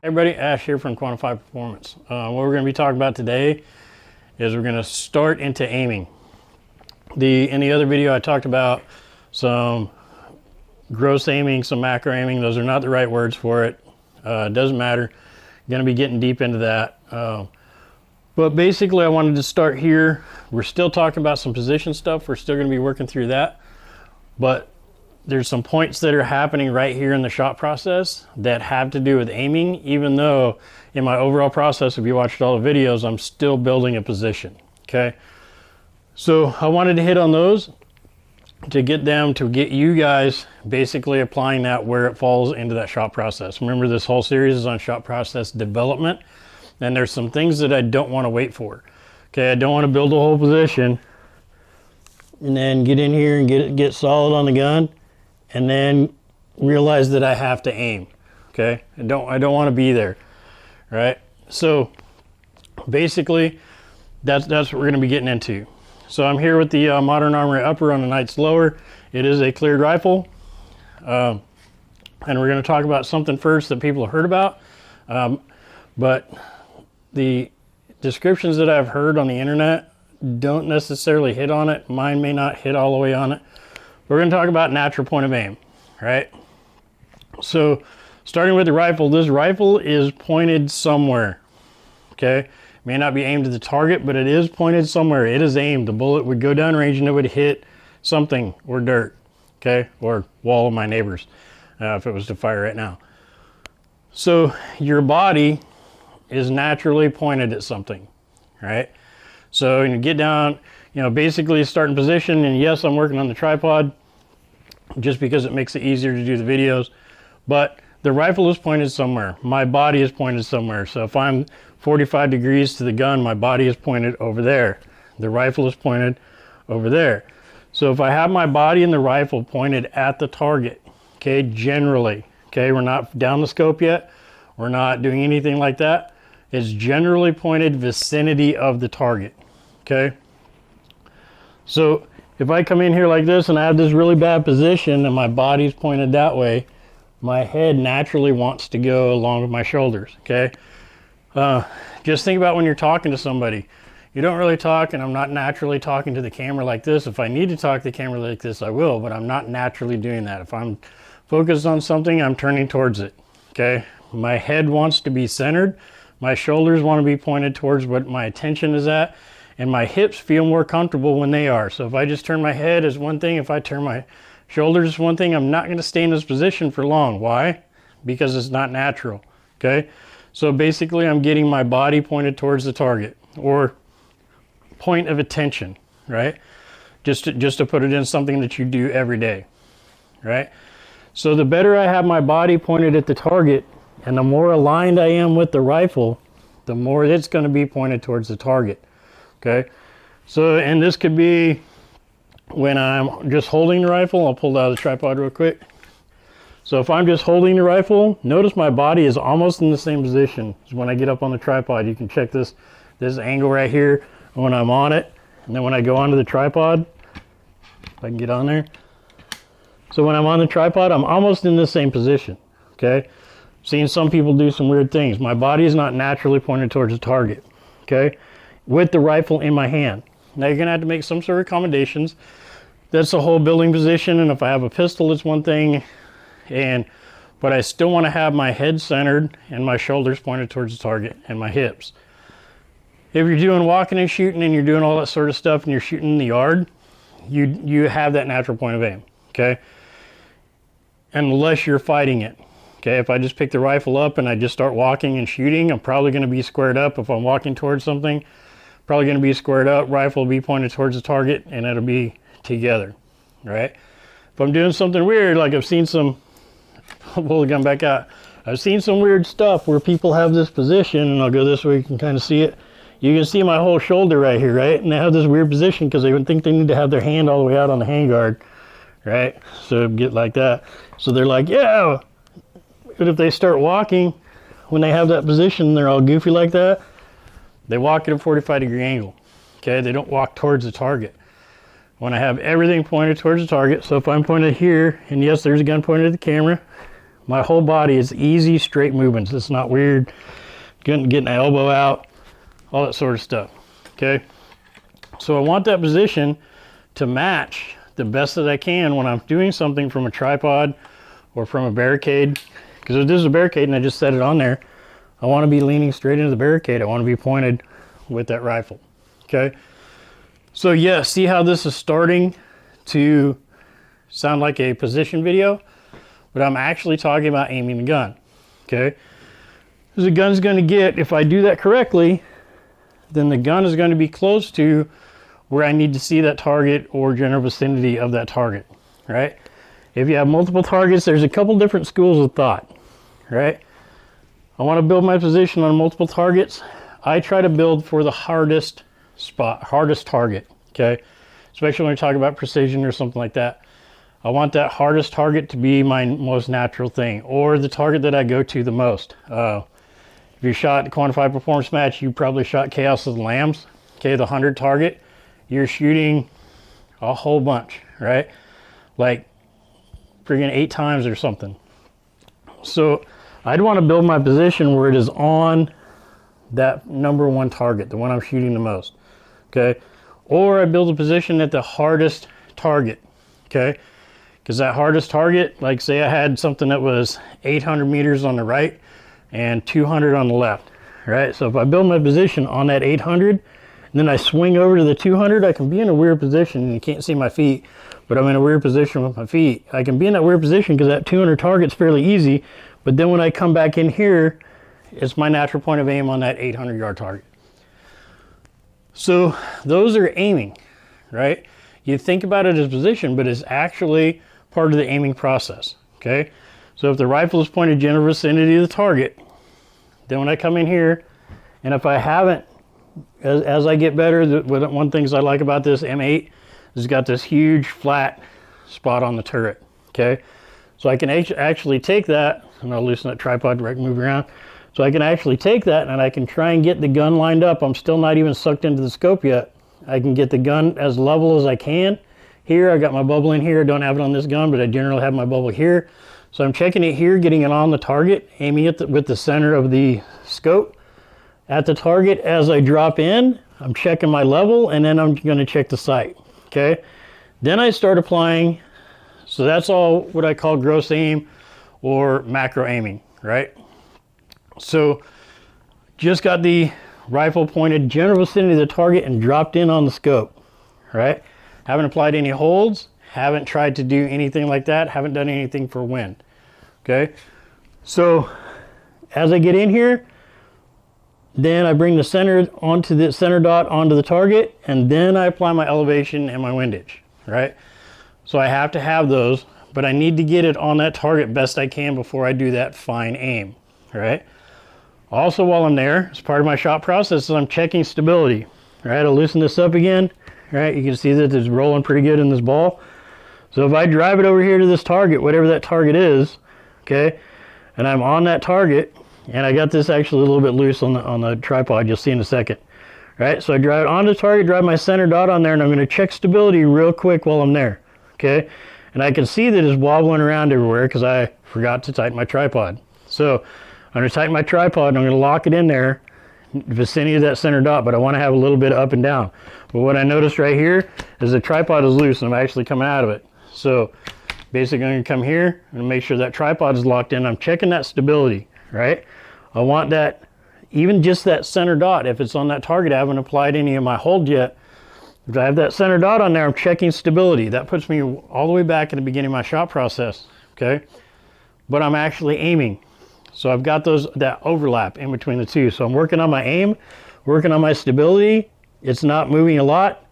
Hey everybody, Ash here from Quantified Performance. What we're going to be talking about today is we're going to start into aiming. In the other video I talked about some gross aiming, some macro aiming. Those are not the right words for it. It doesn't matter. Going to be getting deep into that. But basically I wanted to start here. We're still talking about some position stuff. We're still going to be working through that. But there's some points that are happening right here in the shot process that have to do with aiming, even though in my overall process, if you watched all the videos, I'm still building a position, okay? So I wanted to hit on those to get you guys basically applying that where it falls into that shot process. Remember, this whole series is on shot process development, and there's some things that I don't want to wait for, okay? I don't want to build a whole position and then get in here and get solid on the gun and then realize that I have to aim, okay? I don't want to be there, right? So basically that's what we're going to be getting into. So I'm here with the Modern Armory upper on the Knight's lower. It is a cleared rifle, and we're going to talk about something first that people have heard about, but the descriptions that I've heard on the internet don't necessarily hit on it. Mine may not hit all the way on it. We're going to talk about natural point of aim, right? So starting with the rifle, this rifle is pointed somewhere, okay? It may not be aimed at the target, but it is pointed somewhere. It is aimed. The bullet would go down range and it would hit something or dirt, okay? Or wall of my neighbor's if it was to fire right now. So your body is naturally pointed at something, right? So when you get down, basically start in position, and yes, I'm working on the tripod just because it makes it easier to do the videos, but the rifle is pointed somewhere. My body is pointed somewhere. So if I'm 45 degrees to the gun, my body is pointed over there. The rifle is pointed over there. So if I have my body and the rifle pointed at the target, okay, generally, okay, we're not down the scope yet. We're not doing anything like that. It's generally pointed vicinity of the target, okay? So if I come in here like this and I have this really bad position and my body's pointed that way, my head naturally wants to go along with my shoulders, okay? Just think about when you're talking to somebody. You don't really talk, and I'm not naturally talking to the camera like this. If I need to talk to the camera like this, I will, but I'm not naturally doing that. If I'm focused on something, I'm turning towards it, okay? My head wants to be centered. My shoulders want to be pointed towards what my attention is at. And my hips feel more comfortable when they are. So if I just turn my head as one thing, if I turn my shoulders as one thing, I'm not going to stay in this position for long. Why? Because it's not natural, okay? So basically I'm getting my body pointed towards the target, or point of attention, right? Just to put it in something that you do every day, right? So the better I have my body pointed at the target, and the more aligned I am with the rifle, the more it's going to be pointed towards the target. Okay, so, and this could be when I'm just holding the rifle. I'll pull it out of the tripod real quick. So if I'm just holding the rifle, notice my body is almost in the same position as when I get up on the tripod. You can check this angle right here when I'm on it, and then when I go onto the tripod, if I can get on there. So when I'm on the tripod, I'm almost in the same position, okay? Seen some people do some weird things. My body is not naturally pointed towards the target, okay? With the rifle in my hand. Now you're gonna have to make some sort of accommodations. That's the whole building position, and if I have a pistol, it's one thing, but I still want to have my head centered and my shoulders pointed towards the target and my hips. If you're doing walking and shooting and you're doing all that sort of stuff and you're shooting in the yard, you have that natural point of aim, okay? Unless you're fighting it. Okay, if I just pick the rifle up and I just start walking and shooting, I'm probably going to be squared up. If I'm walking towards something, probably going to be squared up, rifle will be pointed towards the target, and it'll be together, right? If I'm doing something weird, like I've seen some, I'll pull the gun back out. I've seen some weird stuff where people have this position, and I'll go this way, you can kind of see it. You can see my whole shoulder right here, right? And they have this weird position because they would think they need to have their hand all the way out on the handguard, right? So get like that. So they're like, yeah. But if they start walking, when they have that position, they're all goofy like that, they walk at a 45-degree angle, okay? They don't walk towards the target. When I have everything pointed towards the target, so if I'm pointed here, and yes, there's a gun pointed at the camera, My whole body is easy, straight movements. It's not weird, getting an elbow out, all that sort of stuff, okay? So I want that position to match the best that I can when I'm doing something from a tripod or from a barricade. Because if this is a barricade and I just set it on there, I want to be leaning straight into the barricade. I want to be pointed with that rifle, okay? So yeah, see how this is starting to sound like a position video, but I'm actually talking about aiming the gun, okay? Because the gun's going to get, if I do that correctly, then the gun is going to be close to where I need to see that target or general vicinity of that target, right? If you have multiple targets, there's a couple different schools of thought, right? I want to build my position on multiple targets. I try to build for the hardest spot, hardest target, okay? Especially when we talk about precision or something like that. I want that hardest target to be my most natural thing, or the target that I go to the most. If you shot the quantified performance match, you probably shot Chaos of the Lambs, okay, the 100 target. You're shooting a whole bunch, right? Like friggin' 8 times or something. So I'd want to build my position where it is on that number one target, the one I'm shooting the most, okay? Or I build a position at the hardest target, okay? Because that hardest target, like say I had something that was 800 meters on the right and 200 on the left, right? So if I build my position on that 800, and then I swing over to the 200, I can be in a weird position, and you can't see my feet, but I'm in a weird position with my feet. I can be in that weird position because that 200 target's fairly easy, but then when I come back in here, it's my natural point of aim on that 800 yard target. So those are aiming, right? You think about it as position, but it's actually part of the aiming process, okay? So if the rifle is pointed general vicinity of the target, then when I come in here, and if I haven't, as I get better, one of the things I like about this M8 is it's got this huge flat spot on the turret, okay? So I can actually take that, and I'll loosen that tripod so I can move around. So I can actually take that and I can try and get the gun lined up. I'm still not even sucked into the scope yet. I can get the gun as level as I can. Here, I got my bubble in here. I don't have it on this gun, but I generally have my bubble here. So I'm checking it here, getting it on the target, aiming it with the center of the scope at the target. As I drop in, I'm checking my level, and then I'm going to check the sight, okay? Then I start applying, so that's all what I call gross aim or macro aiming, right? So just got the rifle pointed general vicinity of the target and dropped in on the scope, right? Haven't applied any holds, haven't tried to do anything like that, haven't done anything for wind, okay? So as I get in here, then I bring the center onto the center dot onto the target, and then I apply my elevation and my windage, right? So I have to have those, but I need to get it on that target best I can before I do that fine aim, right? Also, while I'm there, as part of my shot process, I'm checking stability, right? I'll loosen this up again, right? You can see that it's rolling pretty good in this ball. So if I drive it over here to this target, whatever that target is, okay, and I'm on that target, and I got this actually a little bit loose on the tripod, you'll see in a second, right? So I drive it on the target, drive my center dot on there, and I'm going to check stability real quick while I'm there, okay? And I can see that it's wobbling around everywhere because I forgot to tighten my tripod. So I'm going to tighten my tripod, and I'm going to lock it in there, vicinity of that center dot, but I want to have a little bit of up and down. But what I noticed right here is the tripod is loose, and I'm actually coming out of it. So basically I'm going to come here and make sure that tripod is locked in. I'm checking that stability, right? I want that, even just that center dot, if it's on that target, I haven't applied any of my hold yet. If I have that center dot on there, I'm checking stability. That puts me all the way back in the beginning of my shot process, okay? But I'm actually aiming. So I've got that overlap in between the two. So I'm working on my aim, working on my stability. It's not moving a lot.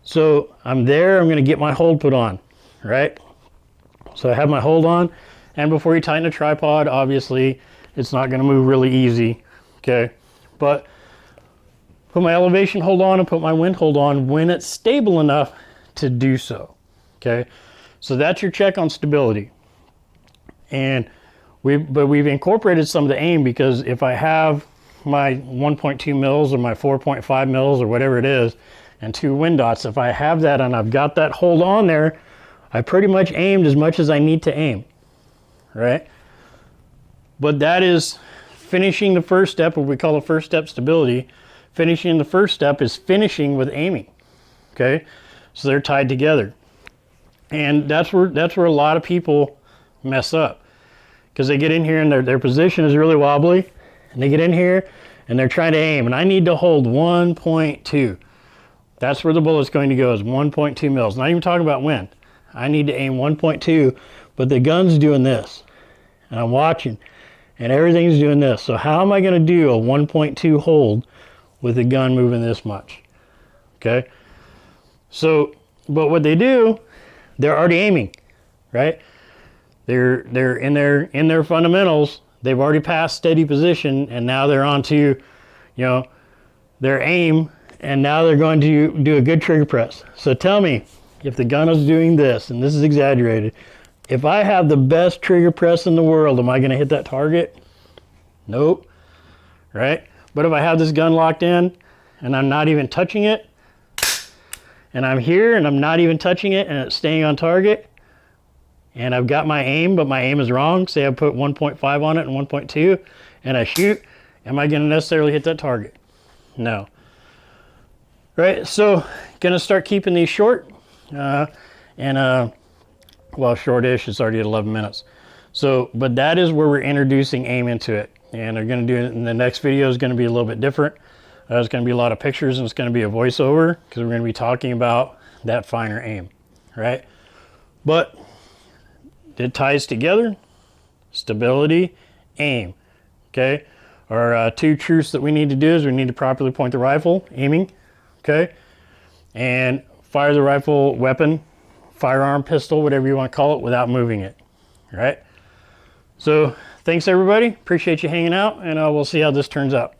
So I'm there, I'm gonna get my hold put on, right? So I have my hold on, and before you tighten the tripod, obviously, it's not gonna move really easy, okay? But put my elevation hold on and put my wind hold on when it's stable enough to do so, okay? So that's your check on stability. And we've incorporated some of the aim, because if I have my 1.2 mils or my 4.5 mils or whatever it is, and 2 wind dots, if I have that and I've got that hold on there, I pretty much aimed as much as I need to aim, right? But that is finishing the first step, what we call the first step stability. Finishing the first step is finishing with aiming. Okay, so they're tied together, and that's where a lot of people mess up, because they get in here and their position is really wobbly, and they get in here and they're trying to aim, and I need to hold 1.2. That's where the bullet's going to go, is 1.2 mils. Not even talking about wind. I need to aim 1.2, but the gun's doing this, and I'm watching, and everything's doing this. So how am I going to do a 1.2 hold with the gun moving this much? Okay. So, but what they do, they're already aiming, right? They're in their fundamentals. They've already passed steady position, and now they're on to, you know, their aim, and now they're going to do a good trigger press. So tell me, if the gun is doing this, and this is exaggerated, if I have the best trigger press in the world, am I going to hit that target? Nope, right? But if I have this gun locked in, and I'm not even touching it, and I'm here, and I'm not even touching it, and it's staying on target, and I've got my aim, but my aim is wrong. Say I put 1.5 on it and 1.2, and I shoot. Am I going to necessarily hit that target? No. Right, so going to start keeping these short, well, shortish. It's already at 11 minutes. So, but that is where we're introducing aim into it, and they're going to do it in the next video. Is going to be a little bit different. There's going to be a lot of pictures, and it's going to be a voiceover, because we're going to be talking about that finer aim, right? But it ties together: stability, aim. Okay, our two truths that we need to do is we need to properly point the rifle, aiming, okay, and fire the rifle weapon, firearm, pistol, whatever you want to call it, without moving it, right? So thanks everybody, appreciate you hanging out, and we'll see how this turns out.